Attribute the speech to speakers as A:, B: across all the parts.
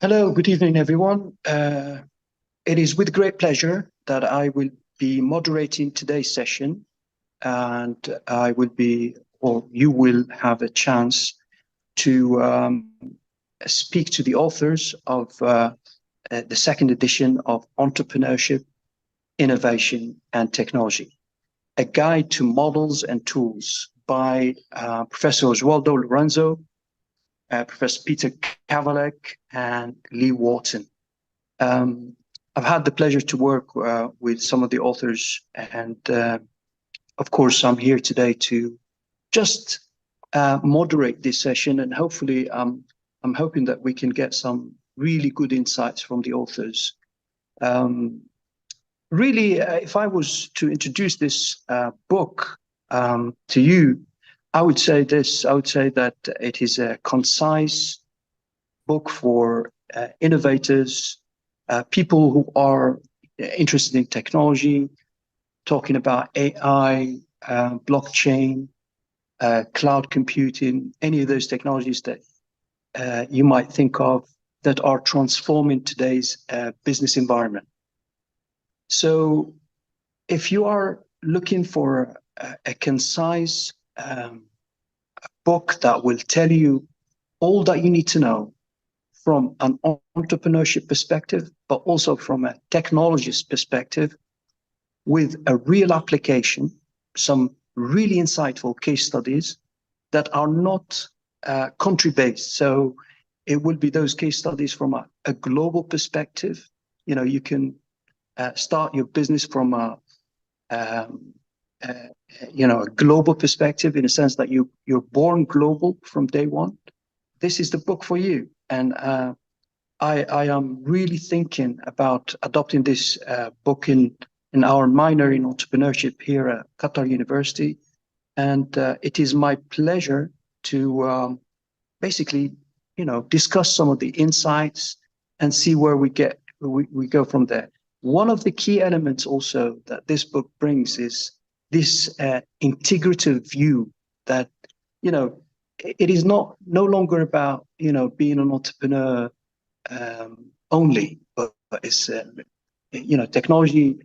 A: Hello, good evening, everyone. It is with great pleasure that I will be moderating today's session, and I will be, or you will have a chance to speak to the authors of the second edition of Entrepreneurship, Innovation, and Technology, a guide to models and tools by Professor Oswaldo Lorenzo, Professor Peter Kawalek, and Leigh Wharton. I've had the pleasure to work with some of the authors, and of course, I'm here today to just moderate this session, and hopefully, I'm hoping that we can get some really good insights from the authors. Really, if I was to introduce this book to you, I would say this. I would say that it is a concise book for innovators, people who are interested in technology, talking about AI, blockchain, cloud computing, any of those technologies that you might think of that are transforming today's business environment. So if you are looking for a concise book that will tell you all that you need to know from an entrepreneurship perspective, but also from a technologist perspective, with a real application, some really insightful case studies that are not country-based. So it will be those case studies from a global perspective. You know, you can start your business from a global perspective, in a sense that you're born global from day one. This is the book for you. And I am really thinking about adopting this book in our minor in entrepreneurship here at Qatar University. And it is my pleasure to basically, discuss some of the insights and see where we go from there. One of the key elements also that this book brings is this integrative view that, it is no longer about, being an entrepreneur only, but it's, technology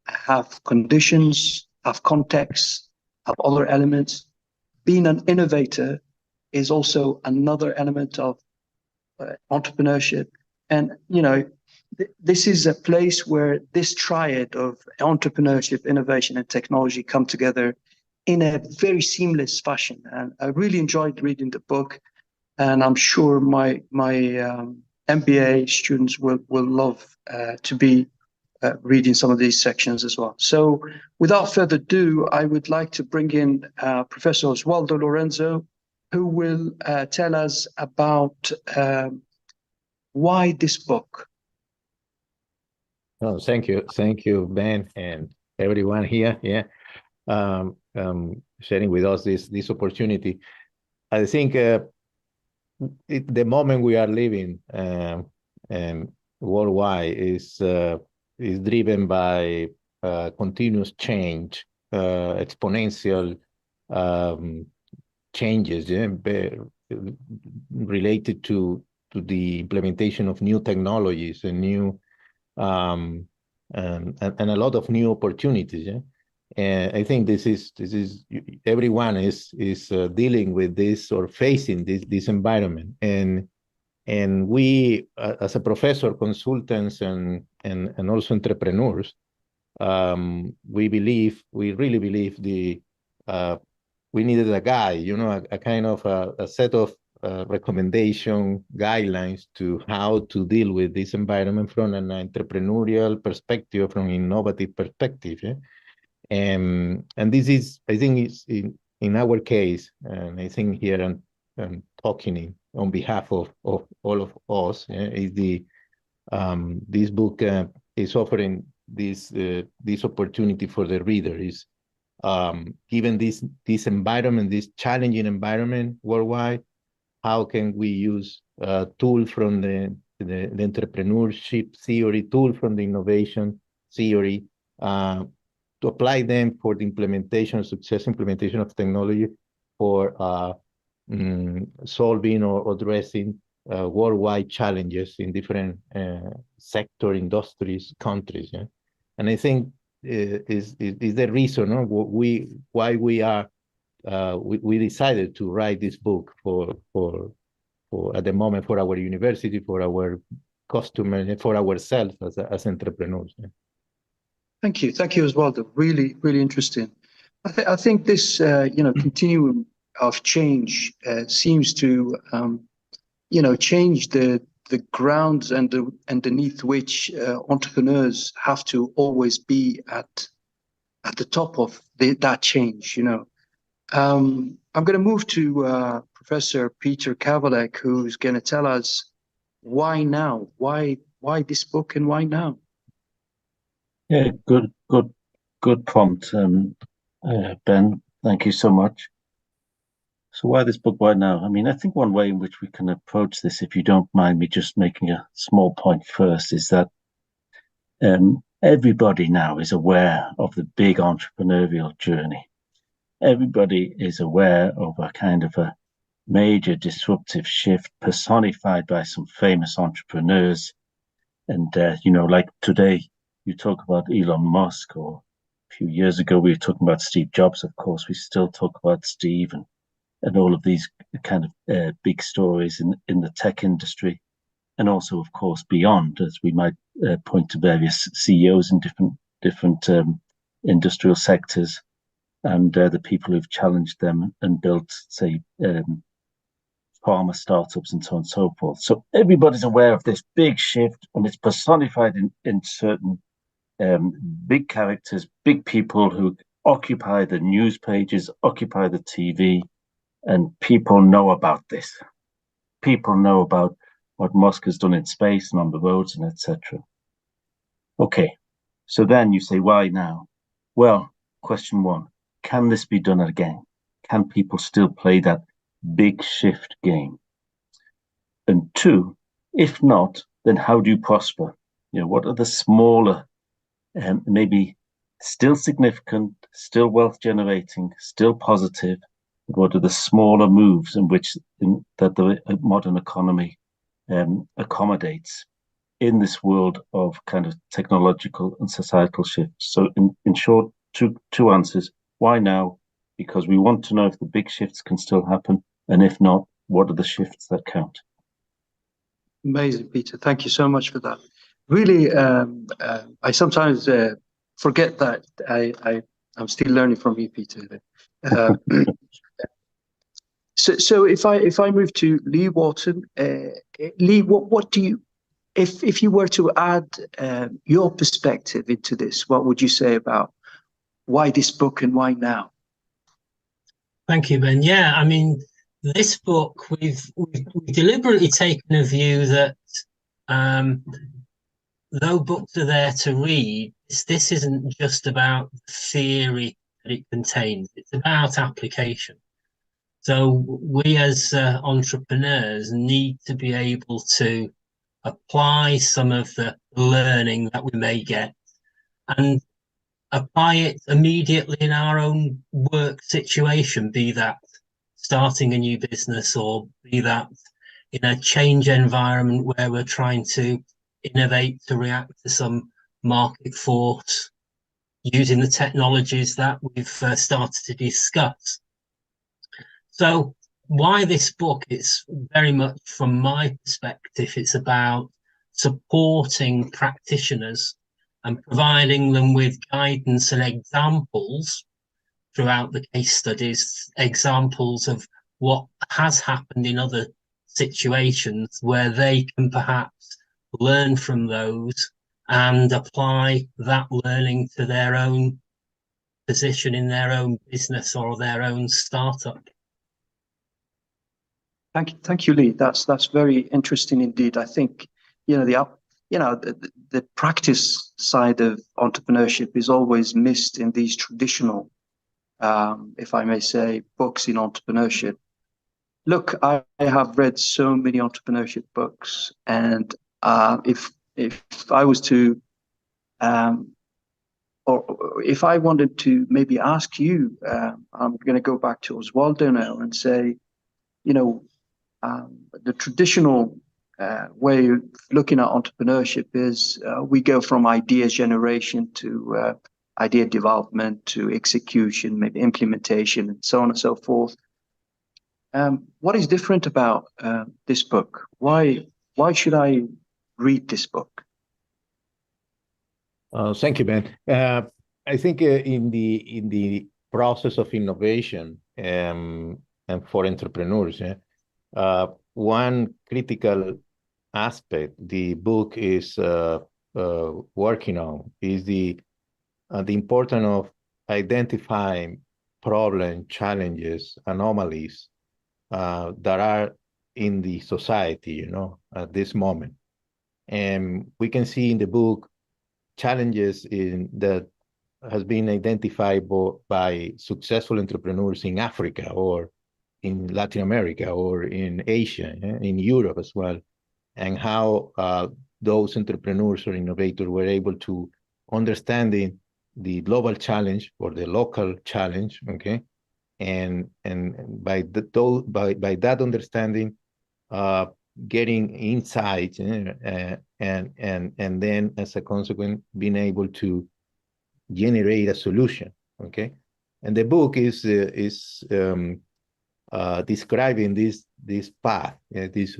A: have conditions, have context, have other elements. Being an innovator is also another element of entrepreneurship. And, this is a place where this triad of entrepreneurship, innovation, and technology come together in a very seamless fashion. And I really enjoyed reading the book, and I'm sure my MBA students will love to be reading some of these sections as well. So without further ado, I would like to bring in Professor Oswaldo Lorenzo, who will tell us about why this book.
B: Oh, thank you, Ben, and everyone here. Yeah, sharing with us this opportunity. I think the moment we are living worldwide is driven by continuous change, exponential changes, related to the implementation of new technologies and new and a lot of new opportunities. Yeah? And I think this is everyone is dealing with this or facing this environment, and we as a professor, consultants, and also entrepreneurs, we really believe we needed a guide, a kind of a set of recommendation guidelines to how to deal with this environment from an entrepreneurial perspective, from an innovative perspective. Yeah? And this is, I think, is in our case, and I think here I'm talking on behalf of all of us, is this book is offering this opportunity for the reader. Is given this environment, this challenging environment worldwide, how can we use tool from the entrepreneurship theory, tool from the innovation theory, to apply them for the successful implementation of technology for solving or addressing worldwide challenges in different sector, industries, countries. Yeah? And I think is the reason why we decided to write this book for at the moment for our university, for our customers, for ourselves as entrepreneurs. Yeah?
A: Thank you, Oswaldo. Really, really interesting. I think this continuum of change seems to change the grounds and underneath which entrepreneurs have to always be at the top of that change. I'm going to move to Professor Peter Kawalek, who's going to tell us why now, why this book, and why now.
C: Yeah, good prompt, Ben. Thank you so much. So why this book? Why now? I mean, I think one way in which we can approach this, if you don't mind me just making a small point first, is that everybody now is aware of the big entrepreneurial journey. Everybody is aware of a kind of a major disruptive shift personified by some famous entrepreneurs. And, like today, you talk about Elon Musk, or a few years ago, we were talking about Steve Jobs, of course. We still talk about Steve and all of these kind of big stories in the tech industry. And also, of course, beyond, as we might point to various CEOs in different industrial sectors, and the people who've challenged them and built, say, pharma startups and so on and so forth. So everybody's aware of this big shift, and it's personified in certain big characters, big people who occupy the news pages, occupy the TV, and people know about this. People know about what Musk has done in space and on the roads and etc. Okay, so then you say, why now? Well, question one, can this be done again? Can people still play that big shift game? And two, if not, then how do you prosper? What are the smaller, maybe still significant, still wealth generating, still positive, but what are the smaller moves that the modern economy accommodates in this world of kind of technological and societal shifts? So in short, two answers. Why now? Because we want to know if the big shifts can still happen, and if not, what are the shifts that count?
A: Amazing, Peter. Thank you so much for that. Really, I sometimes forget that I'm still learning from you, Peter. So if I move to Leigh Wharton, Leigh, what do you, if you were to add your perspective into this, what would you say about why this book and why now?
D: Thank you, Ben. Yeah, I mean, this book, we've deliberately taken a view that though books are there to read, this isn't just about theory that it contains. It's about application. So we as entrepreneurs need to be able to apply some of the learning that we may get and apply it immediately in our own work situation, be that starting a new business or be that in a change environment where we're trying to innovate to react to some market force using the technologies that we've started to discuss. So why this book? It's very much from my perspective, it's about supporting practitioners and providing them with guidance and examples throughout the case studies, examples of what has happened in other situations where they can perhaps learn from those and apply that learning to their own position in their own business or their own startup.
A: Thank you, Leigh. That's very interesting indeed. I think the practice side of entrepreneurship is always missed in these traditional, if I may say, books in entrepreneurship. Look, I have read so many entrepreneurship books, and if I was to, or if I wanted to maybe ask you, I'm going to go back to Oswaldo now and say, The traditional way of looking at entrepreneurship is we go from idea generation to idea development to execution, maybe implementation, and so on and so forth. What is different about this book? Why should I read this book?
B: Thank you, Ben. I think in the process of innovation and for entrepreneurs, one critical aspect the book is working on is the importance of identifying problem, challenges, anomalies that are in the society, at this moment. And we can see in the book challenges that has been identified by successful entrepreneurs in Africa or in Latin America or in Asia, in Europe as well, and how those entrepreneurs or innovators were able to understanding the global challenge or the local challenge, okay, and by that understanding, getting insights, and then as a consequence, being able to generate a solution, okay. And the book is describing this path, this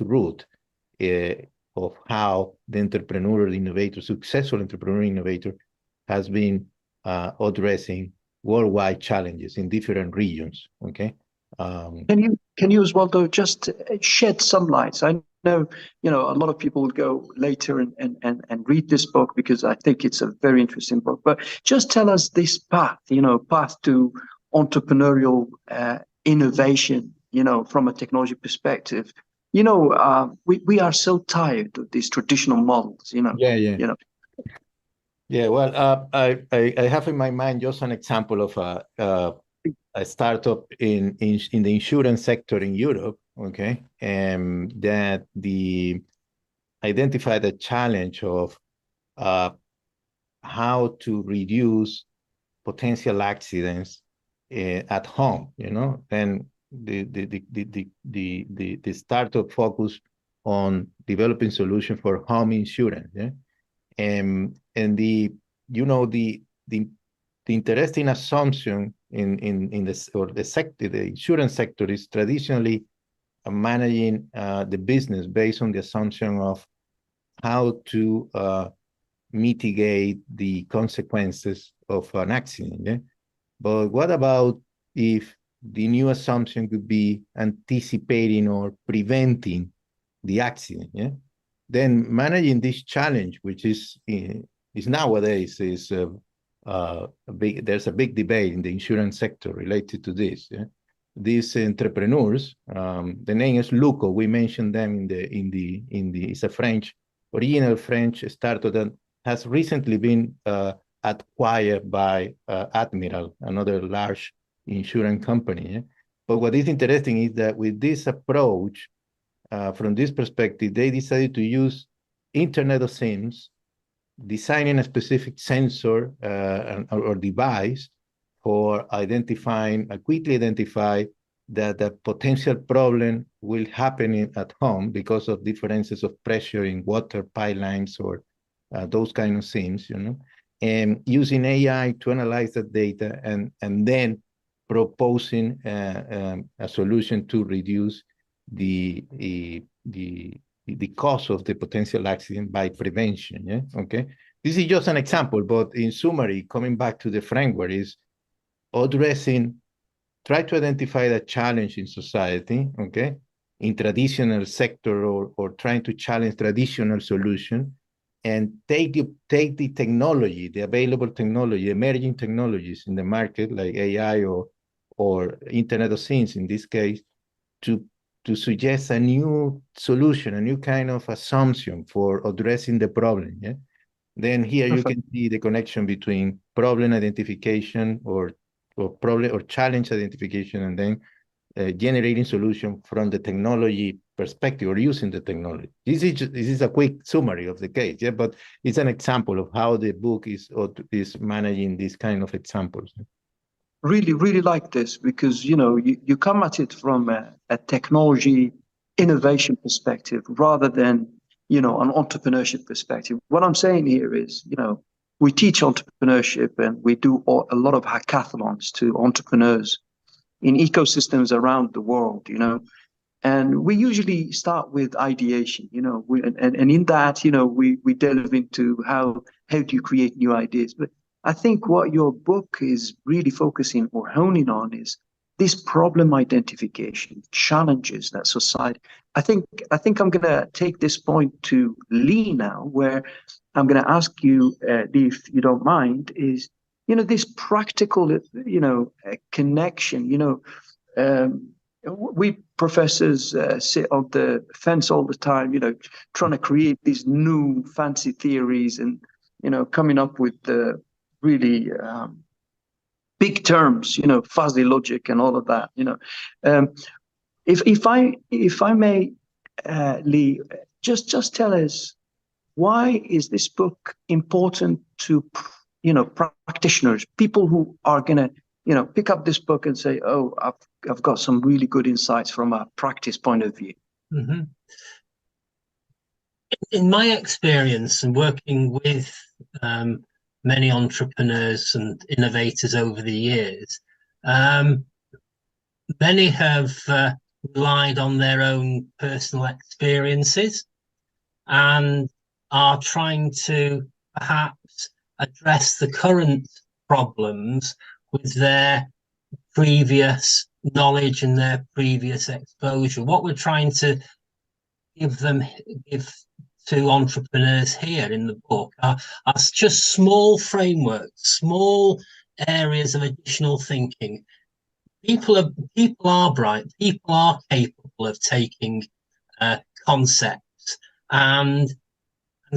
B: route of how the entrepreneur, the innovator, successful entrepreneur innovator has been addressing worldwide challenges in different regions. Okay.
A: Can you, Oswaldo, just shed some light? I know, a lot of people will go later and read this book because I think it's a very interesting book. But just tell us this path, path to entrepreneurial innovation, from a technology perspective. We are so tired of these traditional models,
B: Yeah, well, I have in my mind just an example of a startup in the insurance sector in Europe, okay, and that identified the challenge of how to reduce potential accidents at home, and the startup focused on developing solutions for home insurance, yeah? And the interesting assumption in the sector, the insurance sector, is traditionally managing the business based on the assumption of how to mitigate the consequences of an accident. Yeah? But what about if the new assumption could be anticipating or preventing the accident? Yeah? Then managing this challenge, which is nowadays there's a big debate in the insurance sector related to this. Yeah? These entrepreneurs, the name is Luco. We mentioned them it's a original French startup that has recently been acquired by Admiral, another large insurance company. Yeah? But what is interesting is that with this approach, from this perspective, they decided to use Internet of Things, designing a specific sensor or device for quickly identify that the potential problem will happen at home because of differences of pressure in water pipelines or those kind of things, and using AI to analyze that data and then proposing a solution to reduce the cause of the potential accident by prevention. Yeah, okay. This is just an example, but in summary, coming back to the framework, is try to identify the challenge in society, okay, in traditional sector or trying to challenge traditional solution, and take the technology, the available technology, emerging technologies in the market like AI or Internet of Things in this case, to suggest a new solution, a new kind of assumption for addressing the problem. Yeah. Then here you can see the connection between problem identification or problem or challenge identification, and then generating solution from the technology perspective or using the technology. This is a quick summary of the case, yeah, but it's an example of how the book is managing these kind of examples.
A: really like this because, you come at it from a technology innovation perspective rather than, an entrepreneurship perspective. What I'm saying here is, we teach entrepreneurship and we do a lot of hackathons to entrepreneurs in ecosystems around the world, and we usually start with ideation, and in that, we delve into how do you create new ideas. But I think what your book is really focusing or honing on is this problem identification, challenges that society. I think I'm going to take this point to Leigh now, where I'm going to ask you, Leigh, if you don't mind, is this practical, connection. We professors sit on the fence all the time, trying to create these new fancy theories and, coming up with the really big terms, fuzzy logic and all of that, If I may, Leigh, just tell us, why is this book important to, practitioners, people who are going to, pick up this book and say, oh, I've got some really good insights from a practice point of view.
D: Mm-hmm. In my experience and working with many entrepreneurs and innovators over the years, many have relied on their own personal experiences and are trying to perhaps address the current problems with their previous knowledge and their previous exposure. What we're trying to give to entrepreneurs here in the book are just small frameworks, small areas of additional thinking. People are bright, people are capable of taking concepts, and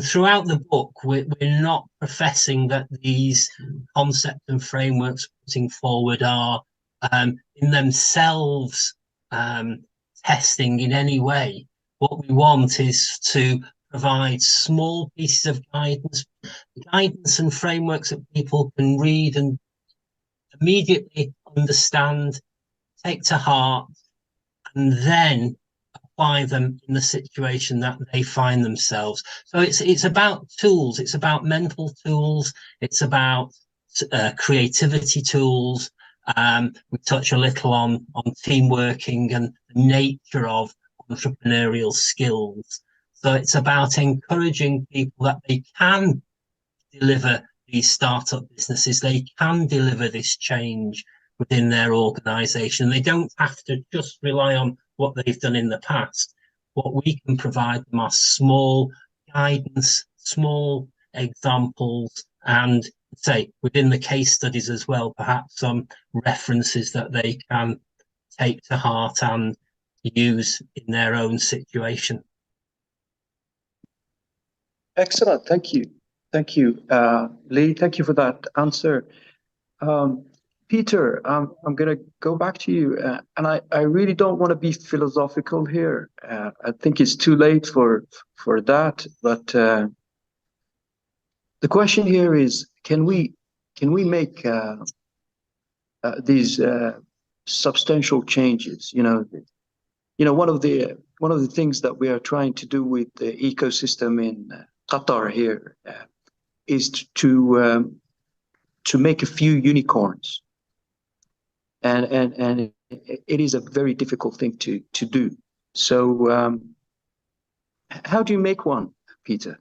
D: throughout the book, we're not professing that these concepts and frameworks putting forward are in themselves testing in any way. What we want is to provide small pieces of guidance and frameworks that people can read and immediately understand, take to heart, and then apply them in the situation that they find themselves. So it's about tools, it's about mental tools, it's about creativity tools. We touch a little on team working and the nature of entrepreneurial skills. So it's about encouraging people that they can deliver these startup businesses, they can deliver this change within their organization. They don't have to just rely on what they've done in the past. What we can provide them are small guidance, small examples, and say within the case studies as well, perhaps some references that they can take to heart and use in their own situation.
A: Excellent. Thank you. Thank you, Leigh. Thank you for that answer. Peter, I'm going to go back to you. And I really don't want to be philosophical here. I think it's too late for that. But the question here is, can we make these substantial changes? One of the things that we are trying to do with the ecosystem in Qatar here is to make a few unicorns, and it is a very difficult thing to do. So, how do you make one, Peter?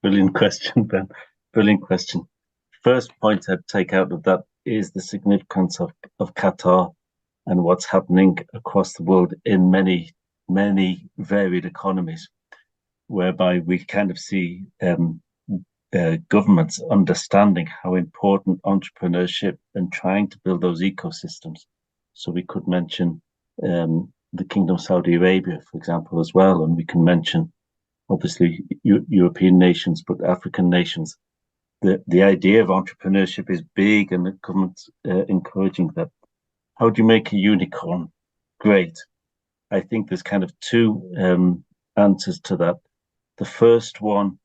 C: Brilliant question, Ben. Brilliant question. First point I'd take out of that is the significance of Qatar and what's happening across the world in many, many varied economies, whereby we kind of see governments understanding how important entrepreneurship and trying to build those ecosystems. So we could mention the Kingdom of Saudi Arabia, for example, as well. And we can mention, obviously, European nations, but African nations. The idea of entrepreneurship is big, and the government's encouraging that. How do you make a unicorn? Great. I think there's kind of two answers to that. The first one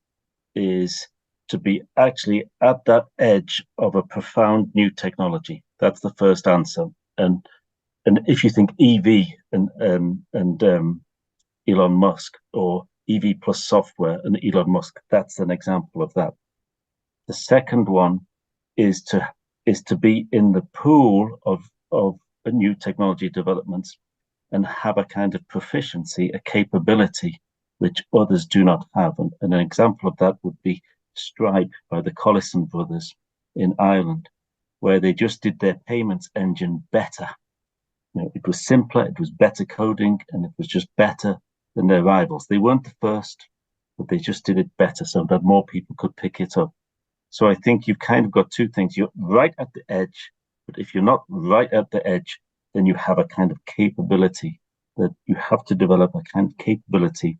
C: is to be actually at that edge of a profound new technology. That's the first answer. And if you think EV and Elon Musk, or EV plus software and Elon Musk, that's an example of that. The second one is to be in the pool of new technology developments and have a kind of proficiency, a capability which others do not have. And an example of that would be Stripe by the Collison brothers in Ireland, where they just did their payments engine better. It was simpler, it was better coding, and it was just better than their rivals. They weren't the first, but they just did it better so that more people could pick it up. So I think you've kind of got two things. You're right at the edge, but if you're not right at the edge, then you have a kind of capability that you have to develop, a kind of capability,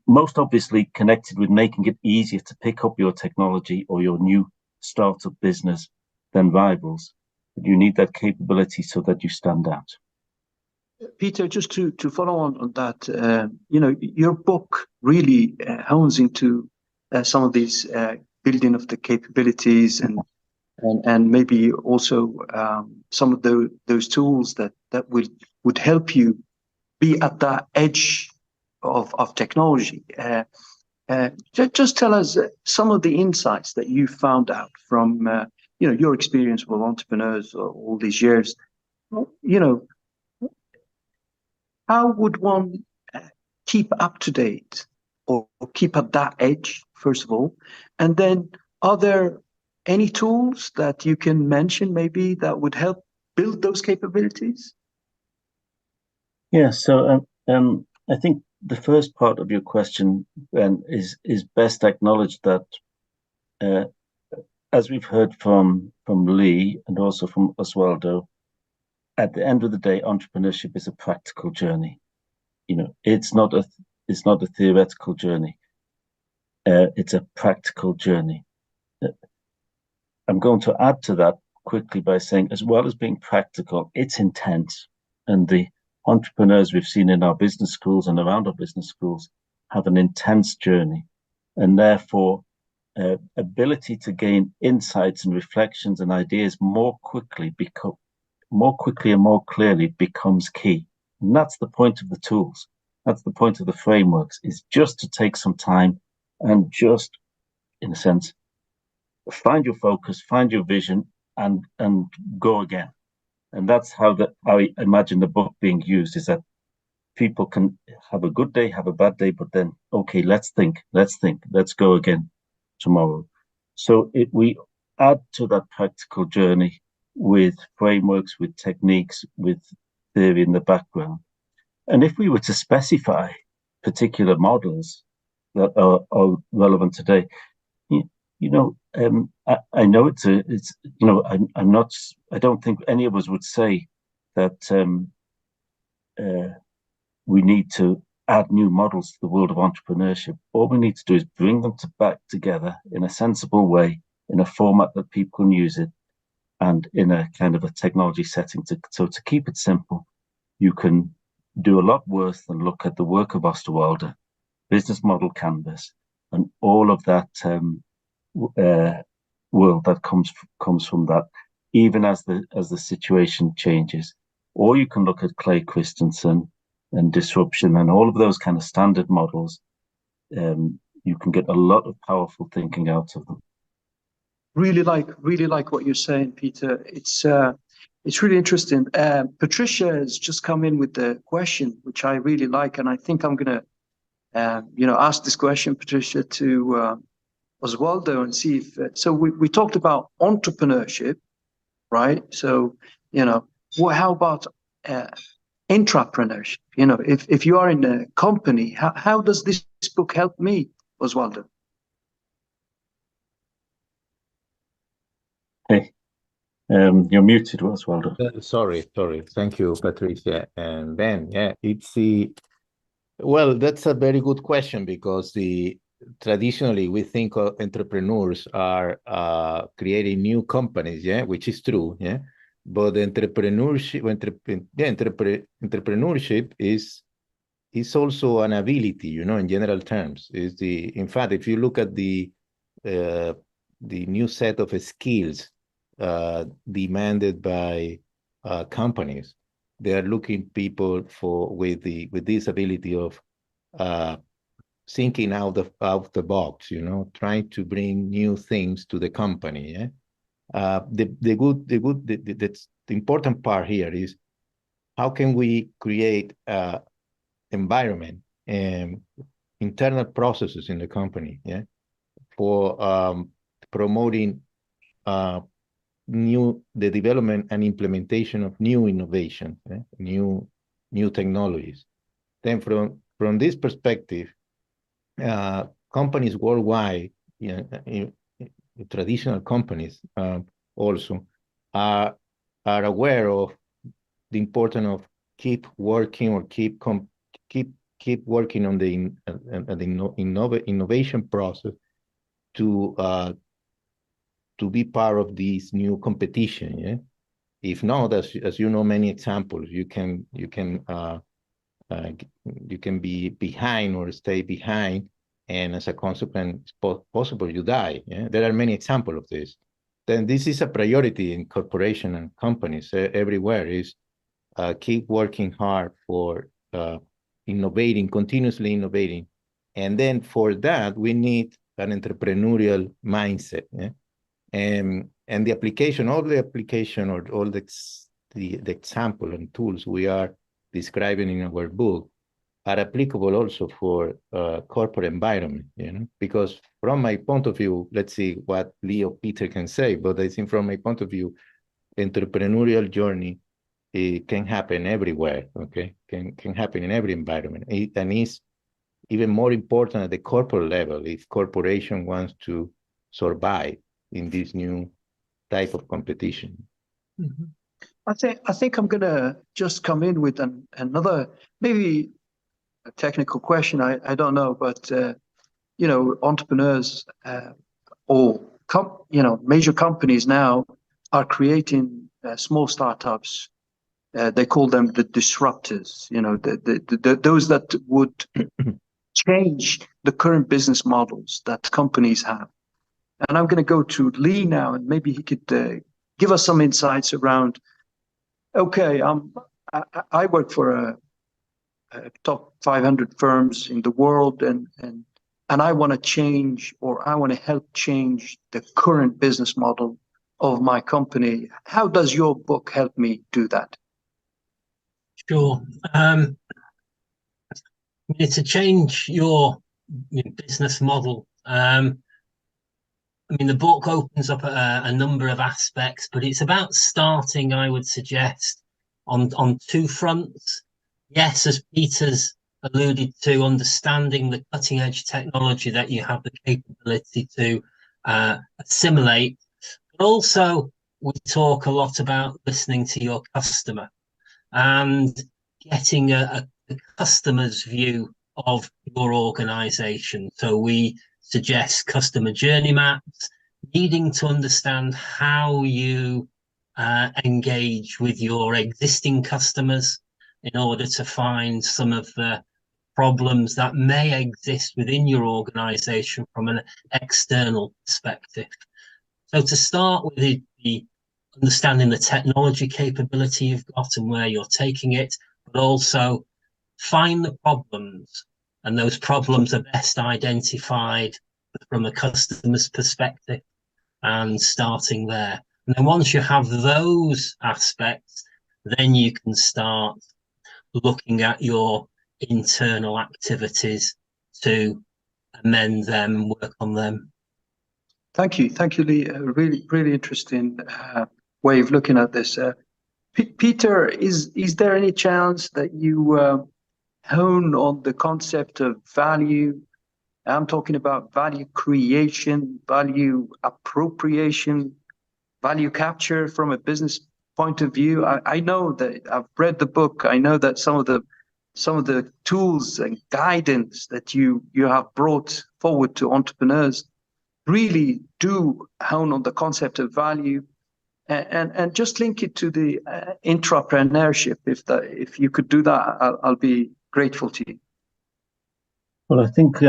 C: most obviously connected with making it easier to pick up your technology or your new startup business than rivals. But you need that capability so that you stand out.
A: Peter, just to follow on that, your book really hones into some of these building of the capabilities and maybe also some of those tools that would help you be at that edge of technology. Just tell us some of the insights that you found out from your experience with entrepreneurs all these years. How would one keep up to date or keep at that edge, first of all? And then are there any tools that you can mention maybe that would help build those capabilities?
C: Yeah, so I think the first part of your question, Ben, is best acknowledged that as we've heard from Leigh and also from Oswaldo, at the end of the day, entrepreneurship is a practical journey. It's not a theoretical journey. It's a practical journey. I'm going to add to that quickly by saying, as well as being practical, it's intense. And the entrepreneurs we've seen in our business schools and around our business schools have an intense journey, and therefore ability to gain insights and reflections and ideas more quickly and more clearly becomes key. And that's the point of the tools. That's the point of the frameworks, is just to take some time and just, in a sense, find your focus, find your vision, and go again. And that's how I imagine the book being used, is that people can have a good day, have a bad day, but then, okay, let's think, let's go again tomorrow. So we add to that practical journey with frameworks, with techniques, with theory in the background. And if we were to specify particular models that are relevant today, I know I don't think any of us would say that we need to add new models to the world of entrepreneurship. All we need to do is bring them back together in a sensible way, in a format that people can use it, and in a kind of a technology setting. So to keep it simple, you can do a lot worse than look at the work of Oswaldo, business model canvas, and all of that world that comes from that, even as the situation changes. Or you can look at Clay Christensen and disruption and all of those kind of standard models. You can get a lot of powerful thinking out of them.
A: Really like what you're saying, Peter. It's really interesting. Patricia has just come in with the question, which I really like, and I think I'm gonna ask this question, Patricia, to Oswaldo, and see if so we talked about entrepreneurship, right? So how about intrapreneurship? If you are in a company, how does this book help me, Oswaldo?
C: Hey, you're muted, Oswaldo.
B: Sorry. Thank you, Patricia and Ben. Yeah, well, that's a very good question, because traditionally we think entrepreneurs are creating new companies, which is true, but entrepreneurship is it's also an ability, in general terms. In fact, if you look at the new set of skills demanded by companies, they are looking people with this ability of thinking out the box, trying to bring new things to the company. Yeah? The important part here is how can we create environment and internal processes in the company, yeah, for promoting the development and implementation of new innovation, new technologies. Then from this perspective, companies worldwide, traditional companies also are aware of the importance of keep working or keep working on the innovation process to be part of this new competition. Yeah? If not, as you know, many examples, you can be behind or stay behind, and as a consequence, possible you die. Yeah? There are many examples of this. Then this is a priority in corporations and companies everywhere, is keep working hard for innovating, continuously innovating. And then for that, we need an entrepreneurial mindset. Yeah? And the application, all the application or all the example and tools we are describing in our book are applicable also for corporate environment, because from my point of view, let's see what Leigh or Peter can say, but I think from my point of view, entrepreneurial journey, it can happen everywhere, okay? Can happen in every environment. And it's even more important at the corporate level if corporation wants to survive in this new type of competition.
A: Mm-hmm. I think I'm gonna just come in with another, maybe a technical question. I don't know, but entrepreneurs or major companies now are creating small startups. They call them the disruptors. Those that would change the current business models that companies have. And I'm going to go to Leigh now, and maybe he could give us some insights around. Okay, I work for a top 500 firms in the world, and I want to change, or I want to help change the current business model of my company. How does your book help me do that?
D: Sure. To change your business model, the book opens up a number of aspects, but it's about starting, I would suggest, on two fronts. Yes, as Peter's alluded to, understanding the cutting edge technology that you have the capability to assimilate, but also we talk a lot about listening to your customer and getting a customer's view of your organization. So we suggest customer journey maps, needing to understand how you engage with your existing customers in order to find some of the problems that may exist within your organization from an external perspective. So to start with the understanding the technology capability you've got and where you're taking it, but also find the problems, and those problems are best identified from a customer's perspective and starting there. And then once you have those aspects, then you can start looking at your internal activities to amend them, work on them.
A: Thank you, Leigh. Really, really interesting way of looking at this. Peter, is there any chance that you hone on the concept of value? I'm talking about value creation, value appropriation, value capture from a business point of view. I know that I've read the book. I know that some of the tools and guidance that you have brought forward to entrepreneurs really do hone on the concept of value, and just link it to the entrepreneurship. If you could do that, I'll be Grateful to you.
C: Well, I think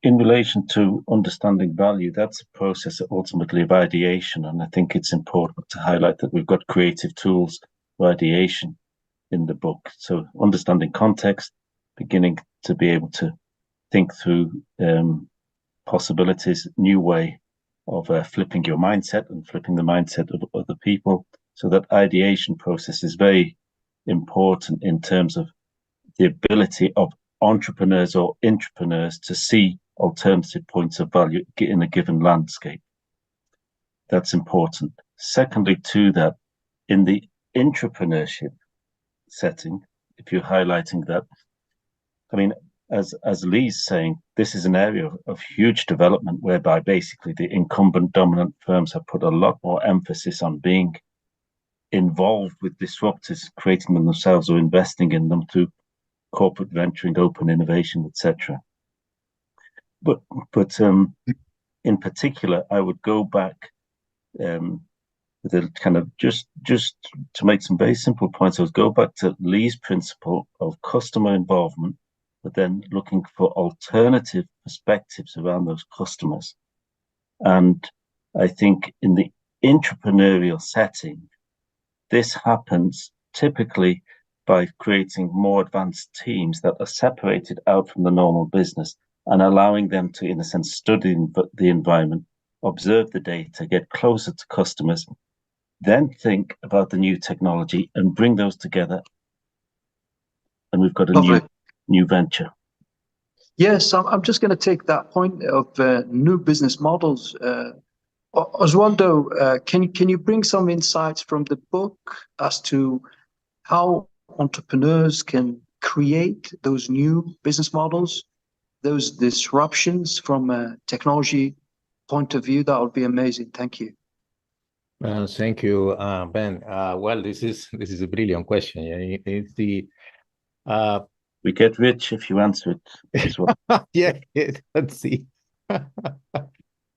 C: in relation to understanding value, that's a process ultimately of ideation. And I think it's important to highlight that we've got creative tools for ideation in the book. So understanding context, beginning to be able to think through possibilities, new way of flipping your mindset and flipping the mindset of other people. So that ideation process is very important in terms of the ability of entrepreneurs or intrapreneurs to see alternative points of value in a given landscape. That's important. Secondly, to that, in the intrapreneurship setting, if you're highlighting that, I mean, as Leigh's saying, this is an area of huge development whereby basically the incumbent dominant firms have put a lot more emphasis on being involved with disruptors, creating them themselves or investing in them through corporate venturing, open innovation, etc. But in particular, I would go back with a kind of just to make some very simple points. I would go back to Leigh's principle of customer involvement, but then looking for alternative perspectives around those customers. And I think in the entrepreneurial setting, this happens typically by creating more advanced teams that are separated out from the normal business and allowing them to, in a sense, study the environment, observe the data, get closer to customers, then think about the new technology and bring those together. And we've got a new venture.
A: Yes, I'm just going to take that point of new business models. Oswaldo, can you bring some insights from the book as to how entrepreneurs can create those new business models, those disruptions from a technology point of view? That would be amazing. Thank you.
B: Thank you, Ben. Well, this is a brilliant question. Yeah, it's the
C: we get rich if you answer it as well.
B: Yeah, let's see.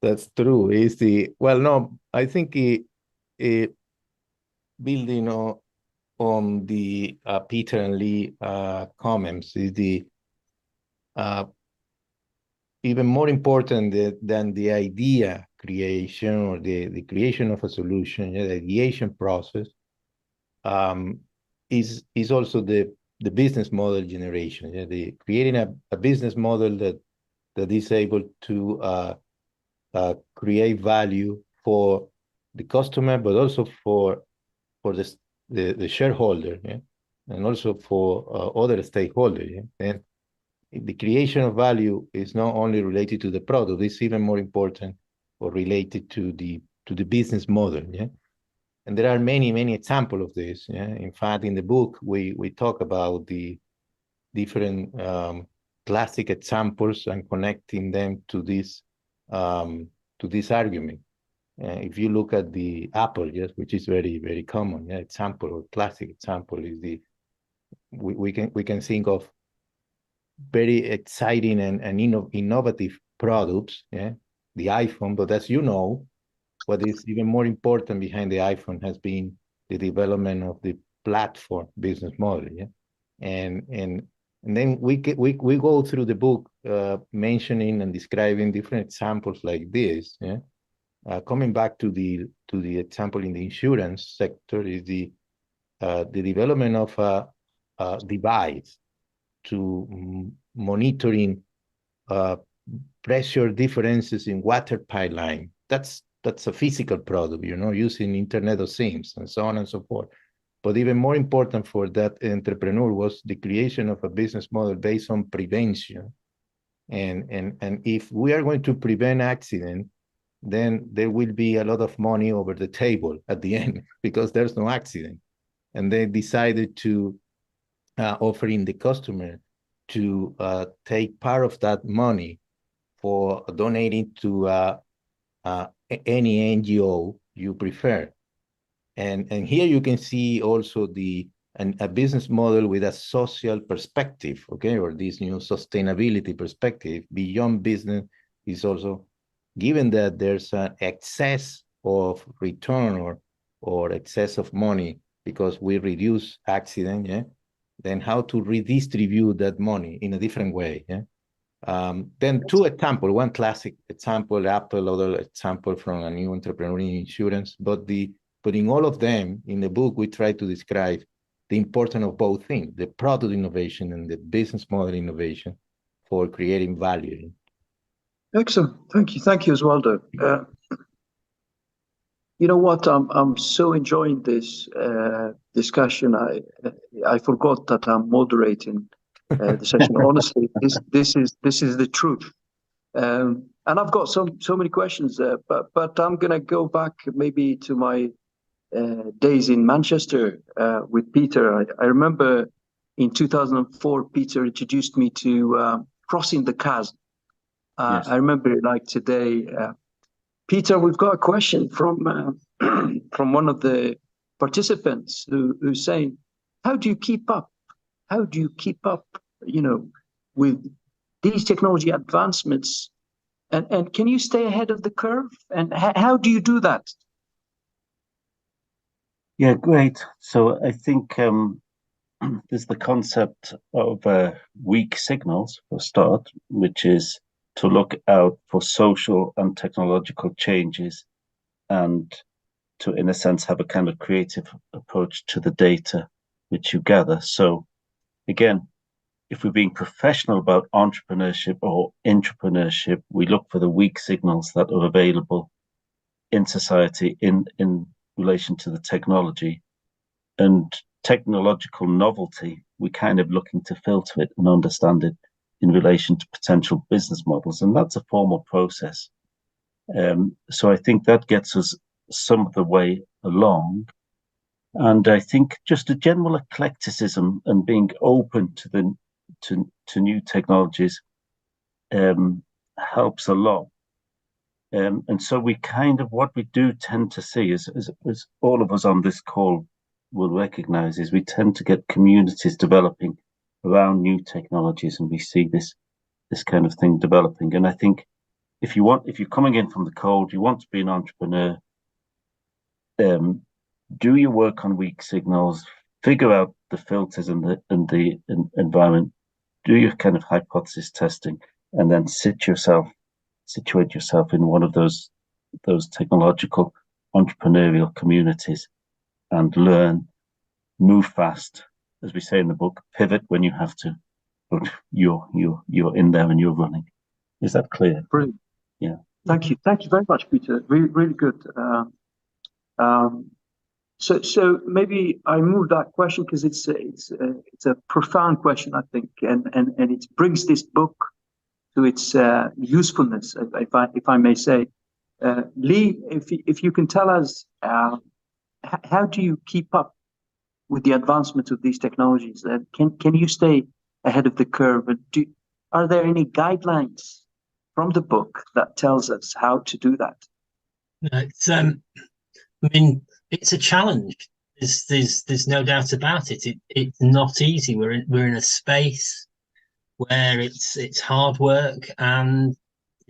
B: That's true. Is the well, no, I think building on the Peter and Leigh comments is the even more important than the idea creation or the creation of a solution. Yeah, the ideation process is also the business model generation. Yeah, the creating a business model that is able to create value for the customer, but also for the shareholder, yeah? And also for other stakeholders. Yeah? And the creation of value is not only related to the product; it's even more important or related to the business model. Yeah, and there are many examples of this. Yeah, in fact, in the book we talk about the different classic examples and connecting them to this argument. If you look at the Apple, yes, which is very common, yeah, example or classic example is we can think of very exciting and innovative products, yeah, the iPhone. But as you know, what is even more important behind the iPhone has been the development of the platform business model, yeah, and then we go through the book mentioning and describing different examples like this, yeah. Coming back to the example in the insurance sector is the development of a device to monitoring pressure differences in water pipeline. That's a physical product, using Internet of Things and so on and so forth. But even more important for that entrepreneur was the creation of a business model based on prevention. And if we are going to prevent accident, then there will be a lot of money over the table at the end because there's no accident. And they decided to offering the customer to take part of that money for donating to any NGO you prefer. And here you can see also a business model with a social perspective, okay, or this new sustainability perspective beyond business is also given that there's an excess of return or excess of money because we reduce accident, yeah, then how to redistribute that money in a different way. Yeah. Then two examples, one classic example, Apple, other example from a new entrepreneur in insurance, but in all of them, in the book, we try to describe the importance of both things, the product innovation and the business model innovation for creating value.
A: Excellent. Thank you. Thank you, Oswaldo. You know what? I'm so enjoying this discussion. I forgot that I'm moderating the session. Honestly, this is the truth. And I've got so many questions, but I'm gonna go back maybe to my days in Manchester with Peter. I remember in 2004, Peter introduced me to Crossing the Chasm.
C: Yes.
A: I remember it like today. Peter, we've got a question from from one of the participants who's saying, "How do you keep up? How do you keep up? With these technology advancements, and can you stay ahead of the curve? And how do you do that?"
C: Yeah, great. So I think there's the concept of weak signals for a start, which is to look out for social and technological changes and to, in a sense, have a kind of creative approach to the data which you gather. So again, if we're being professional about entrepreneurship or intrapreneurship, we look for the weak signals that are available in society in relation to the technology. And technological novelty, we're kind of looking to filter it and understand it in relation to potential business models. And that's a formal process. So I think that gets us some of the way along. And I think just a general eclecticism and being open to new technologies helps a lot. And so we kind of, what we do tend to see is all of us on this call will recognize, is we tend to get communities developing around new technologies, and we see this kind of thing developing. And I think if you're coming in from the cold, you want to be an entrepreneur, do your work on weak signals, figure out the filters in the environment, do your kind of hypothesis testing, and then situate yourself in one of those technological entrepreneurial communities and learn, move fast, as we say in the book, pivot when you have to, but you're in there and you're running. Is that clear?
A: Brilliant.
C: Yeah.
A: Thank you very much, Peter. Really good. So maybe I move that question because it's a profound question, I think, and it brings this book to its usefulness, if I may say. Leigh, if you can tell us, how do you keep up with the advancement of these technologies? Can you stay ahead of the curve? Are there any guidelines from the book that tells us how to do that?
D: It's I mean, it's a challenge. There's no doubt about it. It's not easy. We're in a space where it's hard work, and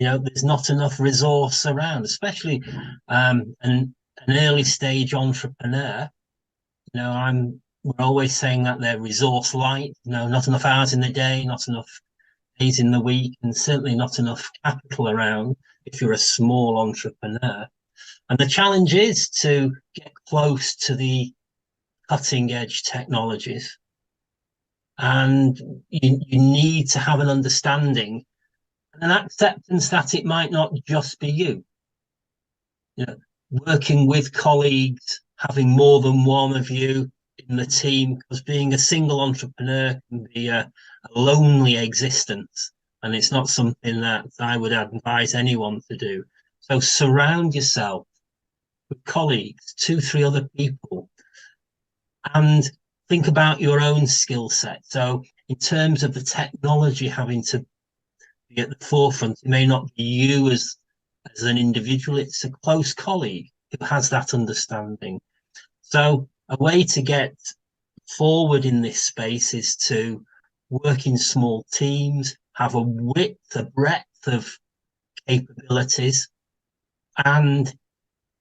D: there's not enough resource around, especially an early stage entrepreneur. We're always saying that they're resource light. Not enough hours in the day, not enough days in the week, and certainly not enough capital around if you're a small entrepreneur. And the challenge is to get close to the cutting edge technologies. And you need to have an understanding and an acceptance that it might not just be you. Working with colleagues, having more than one of you in the team, because being a single entrepreneur can be a lonely existence, and it's not something that I would advise anyone to do. So surround yourself with colleagues, 2-3 other people, and think about your own skill set. So in terms of the technology having to be at the forefront, it may not be you as an individual, it's a close colleague who has that understanding. So a way to get forward in this space is to work in small teams, have a breadth of capabilities, and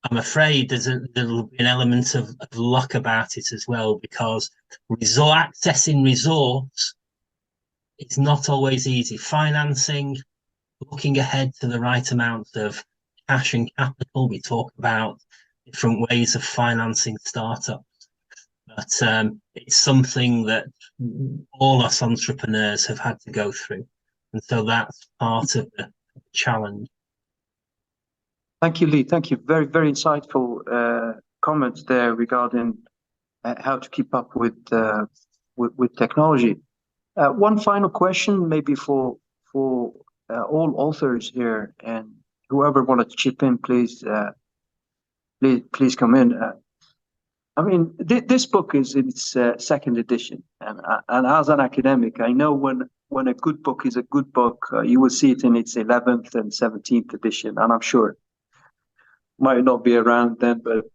D: I'm afraid there'll be an element of luck about it as well, because accessing resource is not always easy. Financing, looking ahead to the right amount of cash and capital. We talk about different ways of financing startups, but it's something that all us entrepreneurs have had to go through, and so that's part of the challenge.
A: Thank you, Leigh. Thank you. Very, very insightful comments there regarding how to keep up with technology. One final question, maybe for all authors here, and whoever wanted to chip in, please come in. I mean, this book is in its second edition, and as an academic, I know when a good book is a good book, you will see it in its 11th and 17th edition, and I'm sure might not be around then, but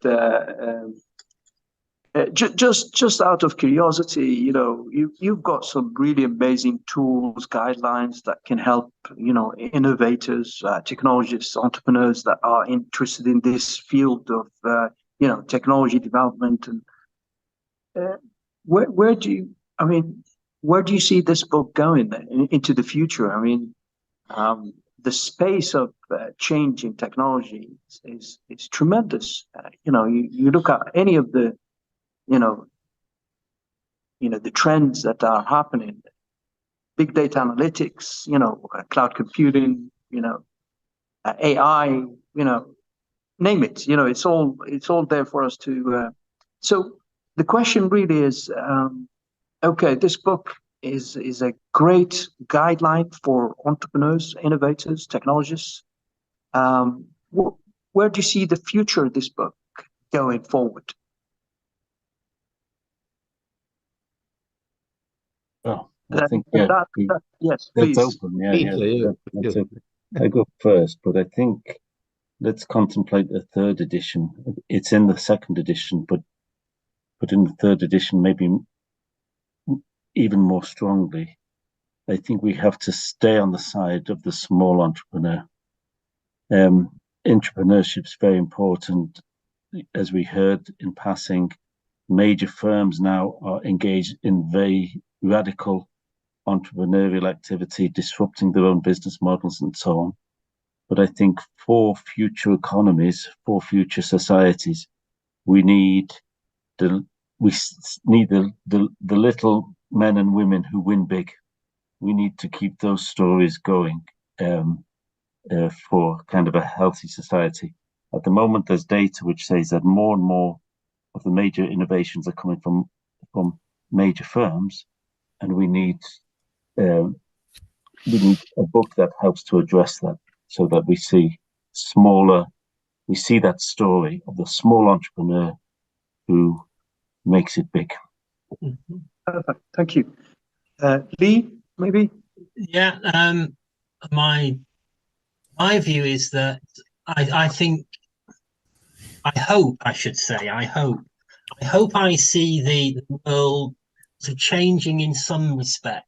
A: just out of curiosity, you know, you've got some really amazing tools, guidelines that can help, you know, innovators, technologists, entrepreneurs that are interested in this field of, you know, technology development. And where do you see this book going into the future? I mean, the space of change in technology is tremendous. You know, you look at any of the, you know, the trends that are happening, big data analytics, you know, cloud computing, you know, AI, you know, name it. You know, it's all there for us to. So the question really is, okay, this book is a great guideline for entrepreneurs, innovators, technologists. Where do you see the future of this book going forward?
C: Oh, I think yes,
A: please.
C: That's open. That's open. I go first, but I think let's contemplate the third edition. It's in the second edition, but in the third edition, maybe even more strongly. I think we have to stay on the side of the small entrepreneur. Entrepreneurship is very important. As we heard in passing, major firms now are engaged in very radical entrepreneurial activity, disrupting their own business models and so on. But I think for future economies, for future societies, we need the little men and women who win big. We need to keep those stories going for kind of a healthy society. At the moment, there's data which says that more and more of the major innovations are coming from major firms, and we need a book that helps to address that, so that we see that story of the small entrepreneur who makes it big.
A: Mm-hmm. Perfect. Thank you. Leigh, maybe?
D: Yeah, my view is that I hope I see the world sort of changing in some respects.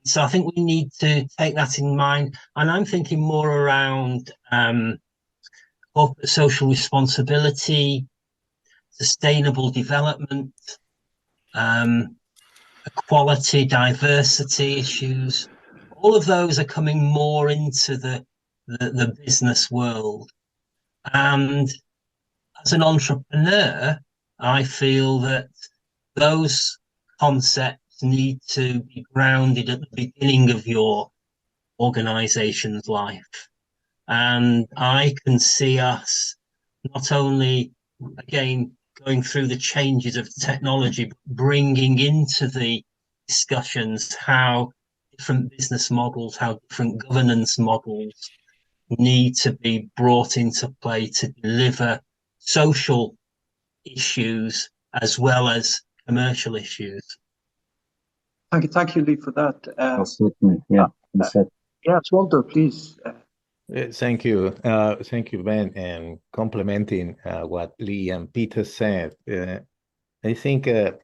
D: So I think we need to take that in mind. And I'm thinking more around corporate social responsibility, sustainable development, equality, diversity issues. All of those are coming more into the business world. And as an entrepreneur, I feel that those concepts need to be grounded at the beginning of your organization's life. And I can see us not only, again, going through the changes of technology, but bringing into the discussions how different business models, how different governance models need to be brought into play to deliver social issues as well as commercial issues.
A: Thank you, Leigh, for that.
C: Certainly, yeah.
A: Oswaldo, please.
B: Thank you, Ben. And complementing what Leigh and Peter said, I think I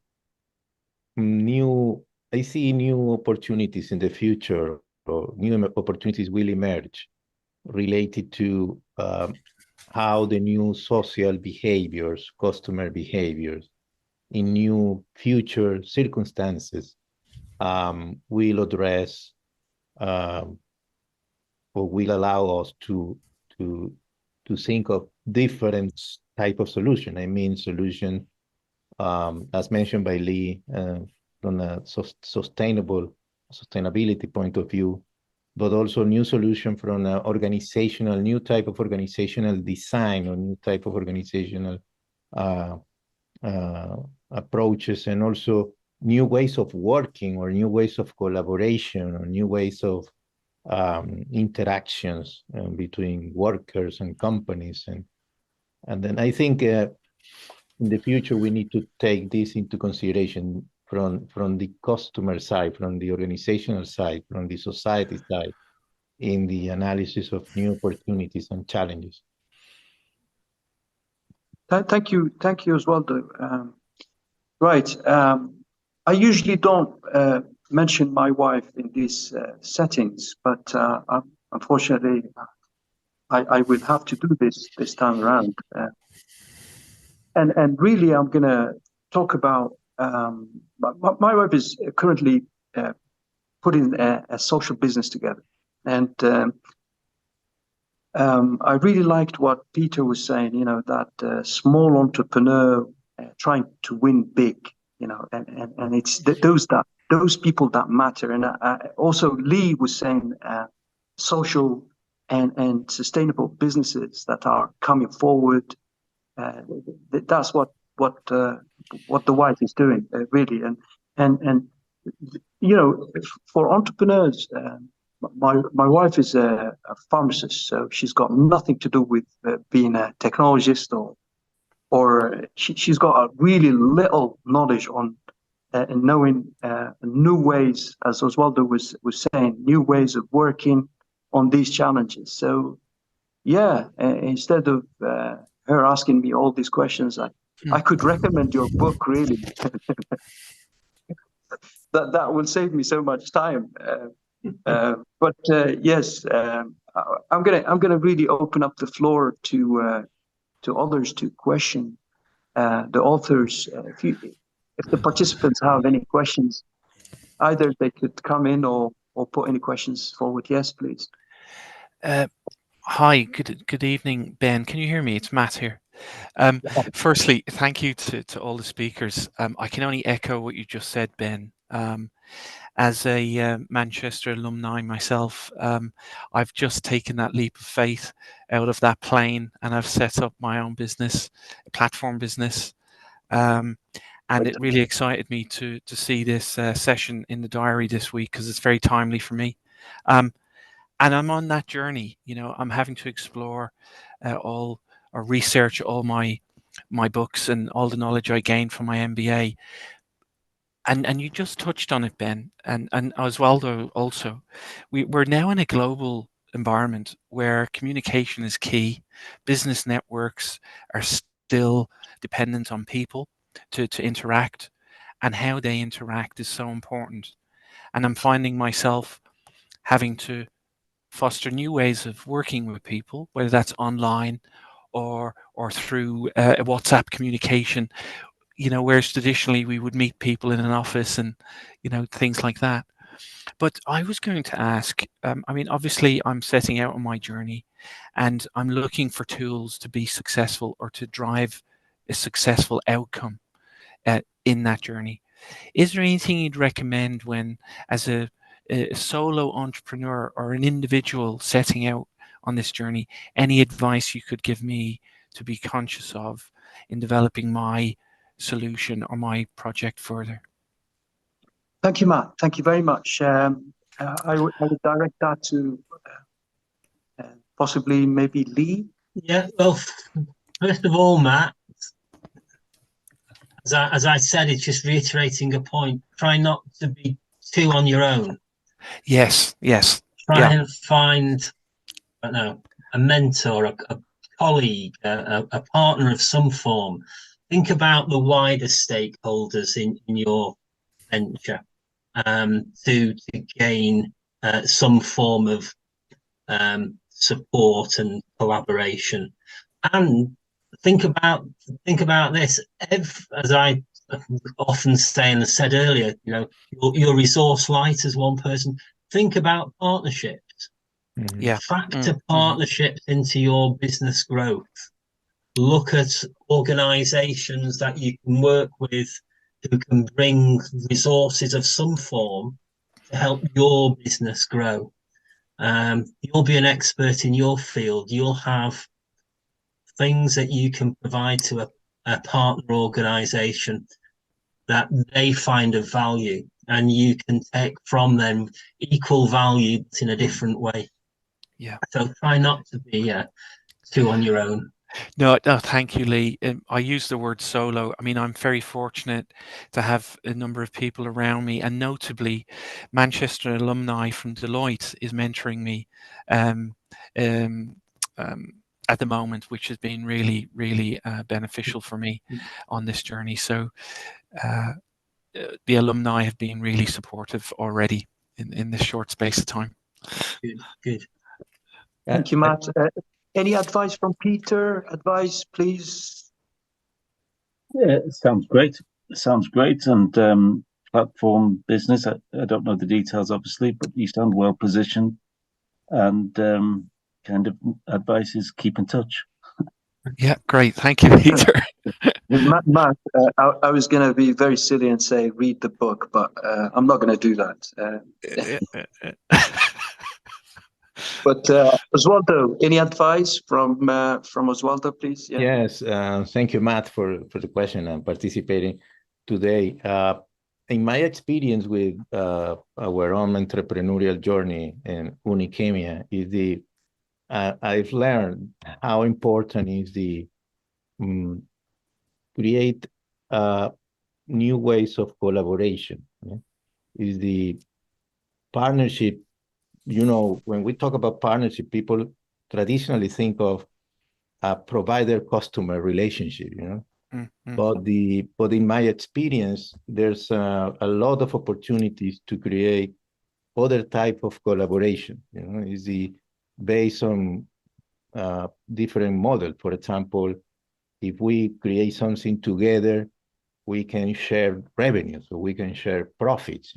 B: see new opportunities in the future, or new opportunities will emerge related to how the new social behaviors, customer behaviors, in new future circumstances will address or will allow us to think of different type of solution. I mean, solution as mentioned by Leigh, from a sustainability point of view, but also new solution from an organizational, new type of organizational design or new type of organizational approaches, and also new ways of working or new ways of collaboration or new ways of interactions between workers and companies. And then I think in the future, we need to take this into consideration from the customer side, from the organizational side, from the society side, in the analysis of new opportunities and challenges.
A: Thank you, Oswaldo. Right. I usually don't mention my wife in these settings, but unfortunately, I will have to do this time around. And really, I'm going to talk about my wife is currently putting a social business together, and I really liked what Peter was saying. You know, that small entrepreneur trying to win big. You know, and it's those people that matter. And also Leigh was saying social and sustainable businesses that are coming forward. That's what the wife is doing, really, and you know, for entrepreneurs, my wife is a pharmacist, so she's got nothing to do with being a technologist, or she's got a really little knowledge on knowing new ways, as Oswaldo was saying, new ways of working on these challenges. So yeah, instead of her asking me all these questions, I could recommend your book, really. that will save me so much time. But yes, I'm gonna really open up the floor to others to question the authors. If the participants have any questions, either they could come in or put any questions forward. Yes, please.
E: Hi, good evening, Ben. Can you hear me? It's Matt here. Firstly, thank you to all the speakers. I can only echo what you just said, Ben. As a Manchester alumni myself, I've just taken that leap of faith out of that plane, and I've set up my own business, a platform business. And it really excited me to see this session in the diary this week, because it's very timely for me. And I'm on that journey. You know, I'm having to explore research all my books and all the knowledge I gained from my MBA. And you just touched on it, Ben, and Oswaldo also. We're now in a global environment where communication is key. Business networks are still dependent on people to interact, and how they interact is so important. And I'm finding myself having to foster new ways of working with people, whether that's online or through WhatsApp communication, you know, whereas traditionally we would meet people in an office and, you know, things like that. But I was going to ask, I mean, obviously I'm setting out on my journey and I'm looking for tools to be successful or to drive a successful outcome in that journey. Is there anything you'd recommend when, as a solo entrepreneur or an individual setting out on this journey, any advice you could give me to be conscious of in developing my solution or my project further?
A: Thank you, Matt. Thank you very much. I would direct that to possibly maybe Leigh.
D: Yeah, well, first of all, Matt, as I said, it's just reiterating a point. Try not to be too on your own.
E: Yes.
D: Try and find, I don't know, a mentor, a colleague, a partner of some form. Think about the wider stakeholders in your venture to gain some form of support and collaboration. And think about this. As I often say and said earlier, you're resource light as one person. Think about partnerships.
E: Yeah.
D: Factor partnerships into your business growth. Look at organizations that you can work with who can bring resources of some form to help your business grow. You'll be an expert in your field. You'll have things that you can provide to a partner organization that they find of value, and you can take from them equal value but in a different way.
E: Yeah.
D: So try not to be too on your own.
E: No, thank you, Leigh. I use the word solo. I mean, I'm very fortunate to have a number of people around me, and notably, Manchester alumni from Deloitte is mentoring me at the moment, which has been really, really beneficial for me on this journey. So the alumni have been really supportive already in this short space of time.
D: Good.
A: Thank you, Matt. Any advice from Peter? Advice, please.
C: Yeah, it sounds great. And platform business. I don't know the details, obviously, but you sound well positioned. And kind of advice is keep in touch.
E: Yeah, great. Thank you, Peter.
A: Matt, I was going to be very silly and say read the book, but I'm not going to do that. But Oswaldo, any advice from Oswaldo, please? Yeah.
B: Yes, thank you, Matt, for the question and participating today. In my experience with our own entrepreneurial journey in Unikemia, I've learned how important is the create new ways of collaboration. Yeah? Is the partnership. When we talk about partnership, people traditionally think of a provider-customer relationship, But in my experience, there's a lot of opportunities to create other type of collaboration. Is based on different model. For example, if we create something together, we can share revenue, so we can share profits.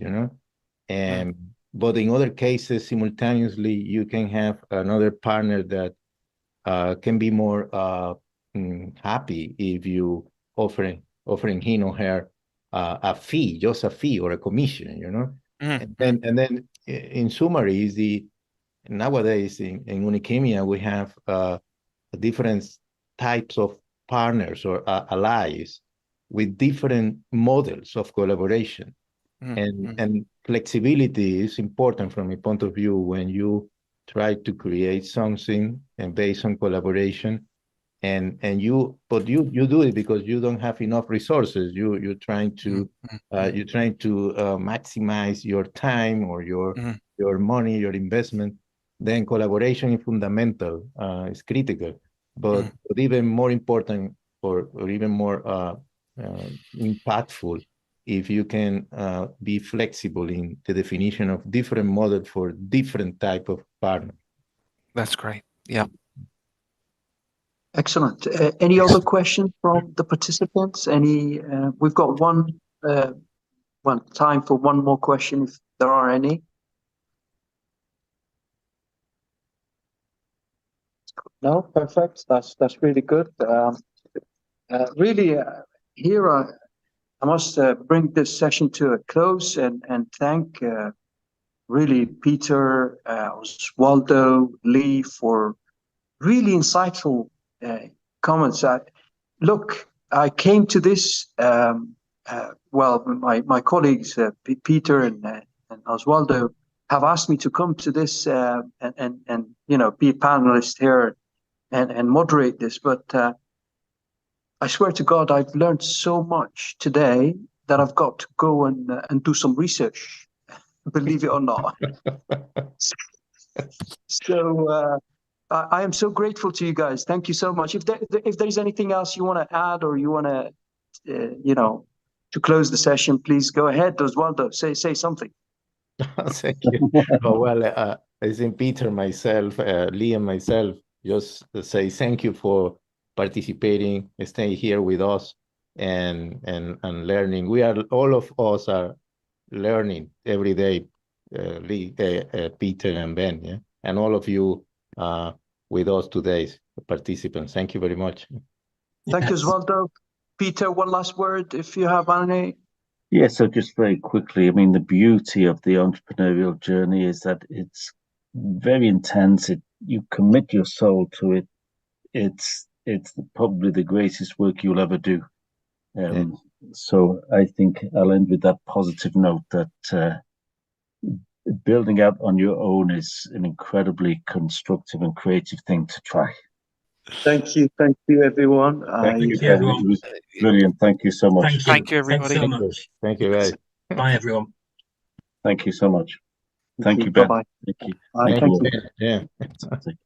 B: But in other cases, simultaneously, you can have another partner that can be more happy if you offering him or her a fee, just a fee or a commission, And then in summary is nowadays in Unikemia we have different types of partners or allies with different models of collaboration, and flexibility is important from a point of view when you try to create something and based on collaboration. But you do it because you don't have enough resources. You're trying to maximize your time or your money, your investment. Then collaboration is fundamental. It's critical, but even more important or even more impactful if you can be flexible in the definition of different models for different type of partner.
E: That's great. Yeah.
A: Excellent. Any other questions from the participants? We've got one time for one more question, if there are any. No, perfect. That's really good. Here I must bring this session to a close and thank really Peter, Oswaldo, Leigh for really insightful comments. I came to this. My colleagues Peter and Oswaldo have asked me to come to this and be a panelist here and moderate this. But I swear to God, I've learned so much today that I've got to go and do some research. Believe it or not. So. I am so grateful to you guys. Thank you so much. If there's anything else you want to add or you want to, to close the session, please go ahead. Oswaldo, say something.
B: Thank you. I think Peter, myself, Leigh, and myself just say thank you for participating, staying here with us, and learning. All of us are learning every day, Leigh, Peter and Ben, yeah, and all of you with us today, participants. Thank you very much.
A: Thank you, Oswaldo. Peter, one last word, if you have any.
C: Yeah, so just very quickly, I mean, the beauty of the entrepreneurial journey is that it's very intense. You commit your soul to it. It's probably the greatest work you'll ever do. So I think I'll end with that positive note that building out on your own is an incredibly constructive and creative thing to try.
A: Thank you, everyone.
C: Thank you, everyone. It was brilliant. Thank you so much.
E: Thank you, everybody.
D: Thanks so much.
B: Thank you, guys.
D: Bye, everyone.
C: Thank you so much. Thank you, Ben.
A: Bye-bye.
C: Thank you.
A: Bye.
C: Thank you.
B: Yeah.